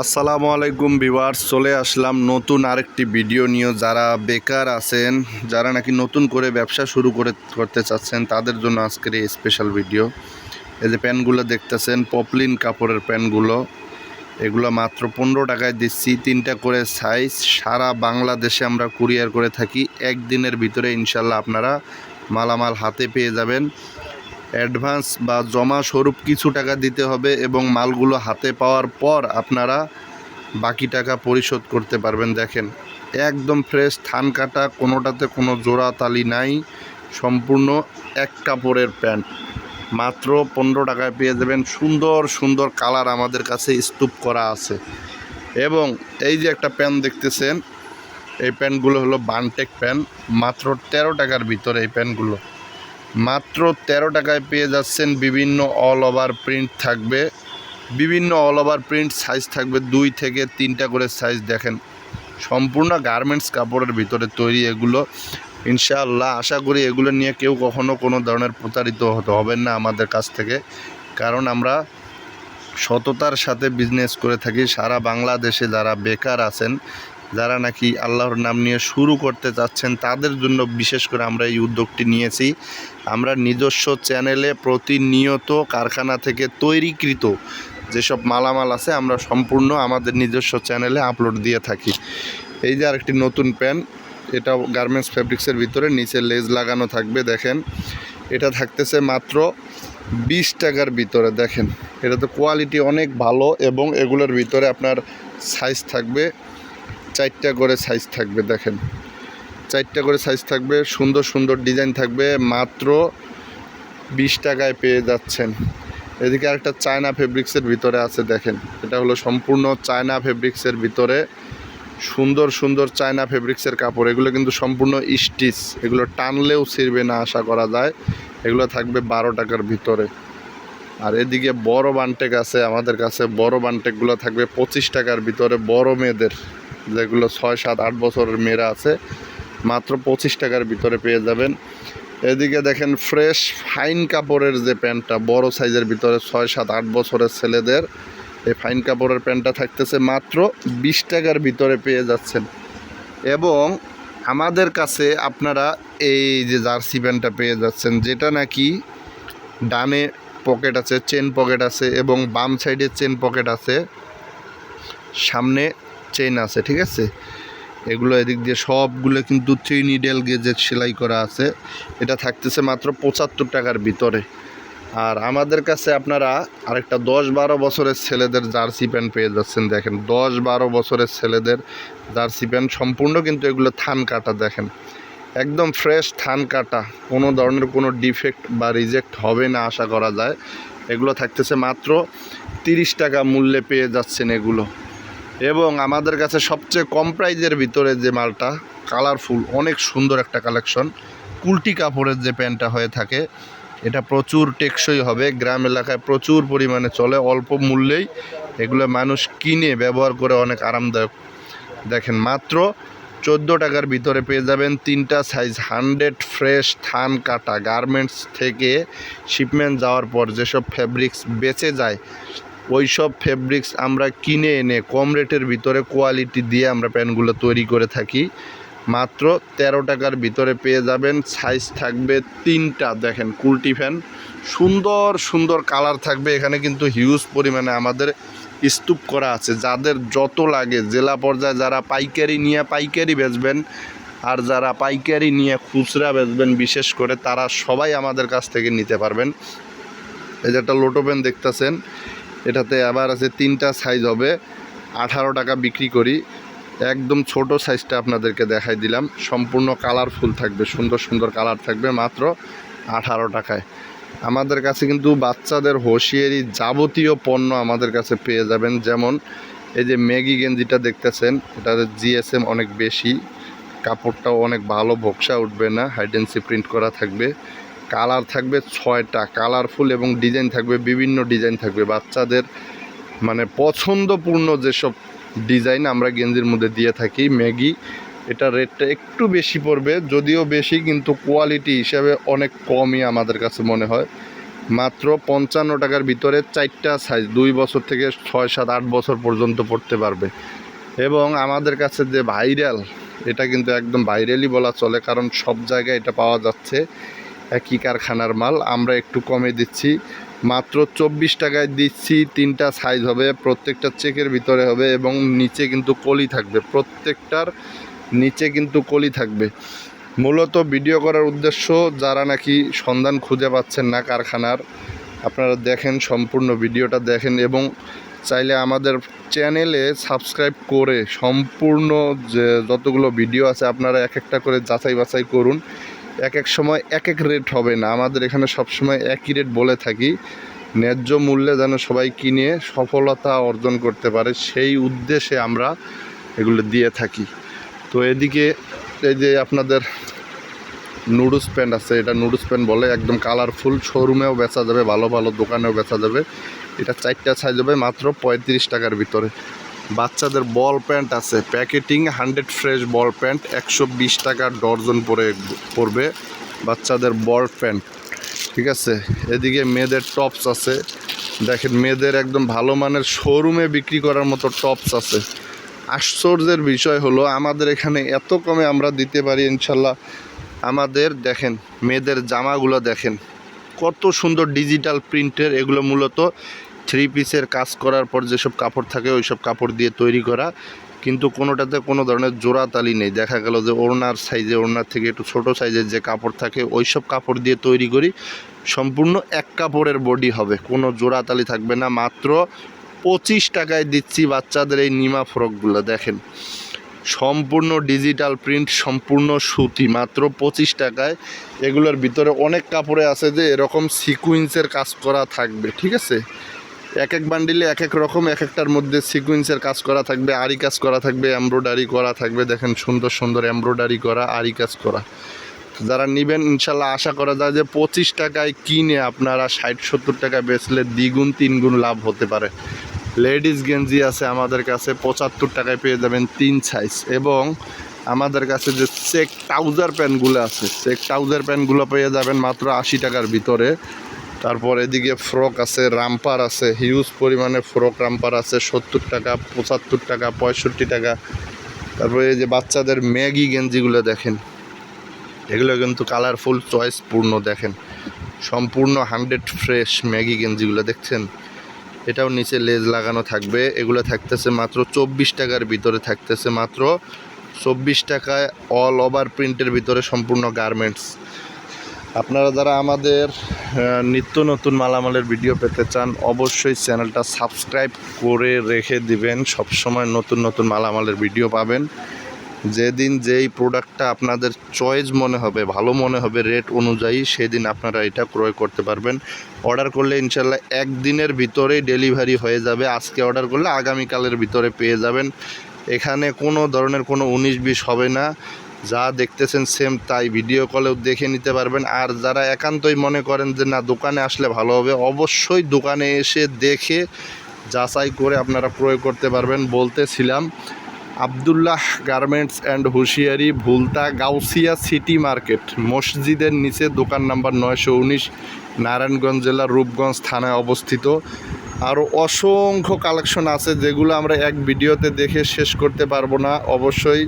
আসসালামু আলাইকুম ভিউয়ার্স, চলে আসলাম নতুন আরেকটি ভিডিও নিয়ে। যারা বেকার আছেন, যারা নাকি নতুন করে ব্যবসা শুরু করতে চাচ্ছেন, তাদের জন্য আজকের এই স্পেশাল ভিডিও। এই যে প্যান্টগুলো দেখতেছেন, পপলিন কাপড়ের প্যান্টগুলো, এগুলো মাত্র 15 টাকায় দিচ্ছি। 3টা করে সাইজ, সারা বাংলাদেশে আমরা কুরিয়ার করে থাকি। একদিনের ভিতরে ইনশাল্লাহ আপনারা মালামাল হাতে পেয়ে যাবেন। অ্যাডভান্স বা জমা স্বরূপ কিছু টাকা দিতে হবে এবং মালগুলো হাতে পাওয়ার পর আপনারা বাকি টাকা পরিশোধ করতে পারবেন। দেখেন, একদম ফ্রেশ, থান কাটা, কোনোটাতে কোনো জোড়া তালি নাই, সম্পূর্ণ এক কাপড়ের প্যান্ট। মাত্র 15 টাকায় পেয়ে যাবেন। সুন্দর সুন্দর কালার আমাদের কাছে স্তূপ করা আছে। এবং এই যে একটা প্যান্ট দেখতেছেন, এই প্যান্টগুলো হলো বানটেক প্যান্ট। মাত্র 13 টাকার ভিতরে এই প্যান্টগুলো মাত্র 13 টাকায় পেয়ে যাচ্ছেন। বিভিন্ন অল ওভার প্রিন্ট থাকবে, বিভিন্ন অল ওভার প্রিন্ট সাইজ থাকবে 2 থেকে 3টা করে সাইজ। দেখেন, সম্পূর্ণ গার্মেন্টস কাপড়ের ভিতরে তৈরি এগুলো। ইনশাআল্লাহ আশা করি এগুলো নিয়ে কেউ কখনো কোনো ধরনের প্রতারিত হতে হবেন না আমাদের কাছ থেকে, কারণ আমরা সততার সাথে বিজনেস করে থাকি। সারা বাংলাদেশে যারা বেকার আছেন, যারা নাকি আল্লাহর নাম নিয়ে শুরু করতে চাচ্ছেন, তাদের জন্য বিশেষ করে আমরা এই উদ্যোগটি নিয়েছি। আমরা নিজস্ব চ্যানেলে প্রতিনিয়ত কারখানা থেকে তৈরিকৃত যেসব মালামাল আছে আমরা সম্পূর্ণ আমাদের নিজস্ব চ্যানেলে আপলোড দিয়ে থাকি। এই যে আরেকটি নতুন প্যান্ট, এটাও গার্মেন্টস ফ্যাব্রিক্সের ভিতরে, নিচে লেজ লাগানো থাকবে। দেখেন, এটা থাকতেছে মাত্র 20 টাকার ভিতরে। দেখেন, এটা তো কোয়ালিটি অনেক ভালো এবং এগুলোর ভিতরে আপনার সাইজ থাকবে 4টা করে সাইজ থাকবে। দেখেন, 4টা করে সাইজ থাকবে, সুন্দর সুন্দর ডিজাইন থাকবে। মাত্র 20 টাকায় পেয়ে যাচ্ছেন। এদিকে আরেকটা চায়না ফেব্রিক্সের ভিতরে আছে। দেখেন, এটা হলো সম্পূর্ণ চায়না ফেব্রিক্সের ভিতরে, সুন্দর সুন্দর চায়না ফেব্রিক্সের কাপড়। এগুলো কিন্তু সম্পূর্ণ স্টিচ, এগুলো টানলেও ছিঁড়বে না আশা করা যায়। এগুলো থাকবে 12 টাকার ভিতরে। আর এদিকে বড় বানটেক আছে আমাদের কাছে, বড় বানটেকগুলো থাকবে 25 টাকার ভিতরে। বড় মেয়েদের, যেগুলো 6, 7, 8 বছরের মেয়েরা আছে, মাত্র 25 টাকার ভিতরে পেয়ে যাবেন। এদিকে দেখেন, ফ্রেশ ফাইন কাপড়ের যে প্যান্টটা, বড় সাইজের ভিতরে 6, 7, 8 বছরের ছেলেদের, এই ফাইন কাপড়ের প্যান্টটা থাকতেছে মাত্র 20 টাকার ভিতরে পেয়ে যাচ্ছেন। এবং আমাদের কাছে আপনারা এই যে জার্সি প্যান্টটা পেয়ে যাচ্ছেন, যেটা নাকি ডানে পকেট আছে, চেন পকেট আছে, এবং বাম সাইডে চেন পকেট আছে, সামনে চেন আছে, ঠিক আছে। এগুলো এদিক দিয়ে সবগুলো কিন্তু 3 নিডেল গেজের সেলাই করা আছে। এটা থাকতেছে মাত্র 75 টাকার ভিতরে। আর আমাদের কাছে আপনারা আরেকটা 10-12 বছরের ছেলেদের জার্সি প্যান্ট পেয়ে যাচ্ছেন। দেখেন, 10-12 বছরের ছেলেদের জার্সি প্যান্ট, সম্পূর্ণ কিন্তু এগুলো থান কাটা। দেখেন, একদম ফ্রেশ থান কাটা, কোনো ধরনের কোনো ডিফেক্ট বা রিজেক্ট হবে না আশা করা যায়। এগুলো থাকতেছে মাত্র 30 টাকা মূল্যে পেয়ে যাচ্ছেন এগুলো। এবং আমাদের কাছে সবচেয়ে কম প্রাইজের ভিতরে যে মালটা, কালারফুল, অনেক সুন্দর একটা কালেকশন, কুলটি কাপড়ের যে প্যান্টটা হয়ে থাকে, এটা প্রচুর টেকসই হবে। গ্রাম এলাকায় প্রচুর পরিমাণে চলে, অল্প মূল্যেই এগুলো মানুষ কিনে ব্যবহার করে, অনেক আরামদায়ক। দেখেন, মাত্র 14 টাকার ভিতরে পেয়ে যাবেন। 3টা সাইজ, 100 ফ্রেশ থান কাটা। গার্মেন্টস থেকে শিপমেন্ট যাওয়ার পর যেসব ফ্যাব্রিক্স বেঁচে যায়, ওই সব ফেব্রিক্স আমরা কিনে এনে কম রেটের ভিতরে কোয়ালিটি দিয়ে আমরা প্যান্টগুলো তৈরি করে থাকি। মাত্র 13 টাকার ভিতরে পেয়ে যাবেন। সাইজ থাকবে 3টা। দেখেন, কুলটি ফ্যান, সুন্দর সুন্দর কালার থাকবে। এখানে কিন্তু হিউজ পরিমাণে আমাদের স্তূপ করা আছে। যাদের যত লাগে, জেলা পর্যায়ে যারা পাইকারি নিয়ে পাইকারি বেচবেন, আর যারা পাইকারি নিয়ে খুচরা বেচবেন বিশেষ করে, তারা সবাই আমাদের কাছ থেকে নিতে পারবেন। এই যে একটা লোটো পেন দেখতেছেন, এটাতে আবার আছে 3টা সাইজ হবে, 18 টাকা বিক্রি করি। একদম ছোট সাইজটা আপনাদেরকে দেখাই দিলাম। সম্পূর্ণ কালারফুল থাকবে, সুন্দর সুন্দর কালার থাকবে, মাত্র 18 টাকায়। আমাদের কাছে কিন্তু বাচ্চাদের হোশিয়ারি যাবতীয় পণ্য আমাদের কাছে পেয়ে যাবেন। যেমন এই যে ম্যাগি গেঞ্জিটা দেখতেছেন, এটার জিএসএম অনেক বেশি, কাপড়টাও অনেক ভালো, ভোকসা উঠবে না, হাইডেন্সি প্রিন্ট করা থাকবে। কালার থাকবে 6টা, কালারফুল, এবং ডিজাইন থাকবে, বিভিন্ন ডিজাইন থাকবে। বাচ্চাদের মানে পছন্দপূর্ণ যেসব ডিজাইন আমরা গেঞ্জির মধ্যে দিয়ে থাকি। ম্যাগি, এটা রেটটা একটু বেশি পড়বে, যদিও বেশি, কিন্তু কোয়ালিটি হিসাবে অনেক কমই আমাদের কাছে মনে হয়। মাত্র 55 টাকার ভিতরে 4টা সাইজ, 2 বছর থেকে 6, 7, 8 বছর পর্যন্ত পড়তে পারবে। এবং আমাদের কাছে যে ভাইরাল, এটা কিন্তু একদম ভাইরালই বলা চলে, কারণ সব জায়গায় এটা পাওয়া যাচ্ছে, একই কারখানার মাল। আমরা একটু কমে দিচ্ছি, মাত্র 24 টাকায় দিচ্ছি। 3টা সাইজ হবে, প্রত্যেকটা চেকের ভিতরে হবে এবং নিচে কিন্তু কলি থাকবে, প্রত্যেকটার নিচে কিন্তু কলি থাকবে। মূলত ভিডিও করার উদ্দেশ্য, যারা নাকি সন্ধান খুঁজে পাচ্ছেন না কারখানার, আপনারা দেখেন, সম্পূর্ণ ভিডিওটা দেখেন এবং চাইলে আমাদের চ্যানেলে সাবস্ক্রাইব করে সম্পূর্ণ যে যতগুলো ভিডিও আছে আপনারা এক একটা করে যাচাই বাছাই করুন। এক এক সময় এক এক রেট হবে না, আমাদের এখানে সবসময় একই রেট বলে থাকি, ন্যায্য মূল্যে যেন সবাই কিনে সফলতা অর্জন করতে পারে, সেই উদ্দেশ্যে আমরা এগুলো দিয়ে থাকি। তো এদিকে এই যে আপনাদের নুডলস প্যান্ট আছে, এটা নুডলস প্যান্ট বলে, একদম কালারফুল, শোরুমেও বেচা যাবে, ভালো ভালো দোকানেও বেচা যাবে। এটা 4টা সাইজ হবে মাত্র 35 টাকার ভিতরে। বাচ্চাদের বল প্যান্ট আছে, প্যাকেটিং 100 ফ্রেশ বল প্যান্ট, 120 টাকা ডর্জন পড়বে বাচ্চাদের বল প্যান্ট, ঠিক আছে। এদিকে মেয়েদের টপস আছে, দেখেন মেয়েদের একদম ভালো মানের শোরুমে বিক্রি করার মতো টপস আছে। আশ্চর্যের বিষয় হলো আমাদের এখানে এত কমে আমরা দিতে পারি ইনশাল্লাহ। আমাদের দেখেন মেয়েদের জামাগুলো দেখেন কত সুন্দর ডিজিটাল প্রিন্টের, এগুলো মূলত 3 পিসের কাজ করার পর যেসব কাপড় থাকে ওই সব কাপড় দিয়ে তৈরি করা, কিন্তু কোনোটাতে কোনো ধরনের জোড়াতালি নেই। দেখা গেল যে ওড়নার সাইজে, ওড়নার থেকে একটু ছোট সাইজের যে কাপড় থাকে ওই সব কাপড় দিয়ে তৈরি করি, সম্পূর্ণ এক কাপড়ের বডি হবে, কোনো জোড়াতালি থাকবে না। মাত্র 25 টাকায় দিচ্ছি বাচ্চাদের এই নিমা ফ্রকগুলো, দেখেন সম্পূর্ণ ডিজিটাল প্রিন্ট, সম্পূর্ণ সুতি, মাত্র 25 টাকায়। এগুলোর ভিতরে অনেক কাপড়ে আছে যে এরকম সিকুয়েন্সের কাজ করা থাকবে, ঠিক আছে। এক এক বান্ডিলে এক এক রকম, এক একটার মধ্যে সিকুয়েন্সের কাজ করা থাকবে, আরি কাজ করা থাকবে, এমব্রয়ডারি করা থাকবে, দেখেন সুন্দর সুন্দর এমব্রয়ডারি করা, আরি কাজ করা। যারা নেবেন ইনশাল্লাহ আশা করা যায় যে 25 টাকায় কিনে আপনারা 60-70 টাকায় বেচলে দ্বিগুণ 3 গুণ লাভ হতে পারে। লেডিস গেঞ্জি আছে আমাদের কাছে, 75 টাকায় পেয়ে যাবেন 3 সাইজ। এবং আমাদের কাছে যে চেক ট্রাউজার প্যান্টগুলো আছে, চেক ট্রাউজার প্যান্টগুলো পেয়ে যাবেন মাত্র 80 টাকার ভিতরে। তারপর এদিকে ফ্রক আছে, রামপার আছে, হিউজ পরিমাণে ফ্রক রামপার আছে, 70 টাকা, 75 টাকা, 65 টাকা। তারপরে এই যে বাচ্চাদের ম্যাগি গেঞ্জিগুলো দেখেন, এগুলো কিন্তু কালারফুল, চয়েসপূর্ণ, দেখেন সম্পূর্ণ 100 ফ্রেশ ম্যাগি গেঞ্জিগুলো দেখছেন। এটাও নিচে লেজ লাগানো থাকবে, এগুলো থাকতেছে মাত্র 24 টাকার ভিতরে, থাকতেছে মাত্র 24 টাকায়, অল ওভার প্রিন্টের ভিতরে সম্পূর্ণ গার্মেন্টস। আপনারা যারা আমাদের নিত্য নতুন মালামালের ভিডিও পেতে চান অবশ্যই চ্যানেলটা সাবস্ক্রাইব করে রেখে দিবেন, সবসময় নতুন নতুন মালামালের ভিডিও পাবেন। যেদিন যেই প্রোডাক্টটা আপনাদের চয়েস মনে হবে, ভালো মনে হবে রেট অনুযায়ী, সেদিন আপনারা এটা ক্রয় করতে পারবেন। অর্ডার করলে ইনশাল্লাহ একদিনের ভিতরেই ডেলিভারি হয়ে যাবে। আজকে অর্ডার করলে আগামীকালের ভিতরে পেয়ে যাবেন। এখানে কোনো ধরনের কোনো 19-20 হবে না, যা দেখতেছেন সেম তাই ভিডিও কলেও দেখে নিতে পারবেন। আর যারা একান্তই মনে করেন যে না দোকানে আসলে ভালো হবে, অবশ্যই দোকানে এসে দেখে যাচাই করে আপনারা ক্রয় করতে পারবেন। বলতেছিলাম আবদুল্লাহ গার্মেন্টস অ্যান্ড হুঁশিয়ারি, ভুলতা, গাউসিয়া সিটি মার্কেট, মসজিদের নিচে, দোকান নাম্বার 919, নারায়ণগঞ্জ জেলার রূপগঞ্জ থানায় অবস্থিত। আরও অসংখ্য কালেকশন আছে যেগুলো আমরা এক ভিডিওতে দেখে শেষ করতে পারবো না। অবশ্যই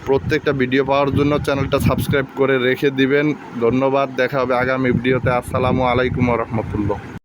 প্রত্যেকটা ভিডিও পাওয়ার জন্য চ্যানেলটা সাবস্ক্রাইব করে রেখে দিবেন। ধন্যবাদ, দেখা হবে আগামী ভিডিওতে। আসসালামু আলাইকুম ওয়া রাহমাতুল্লাহ।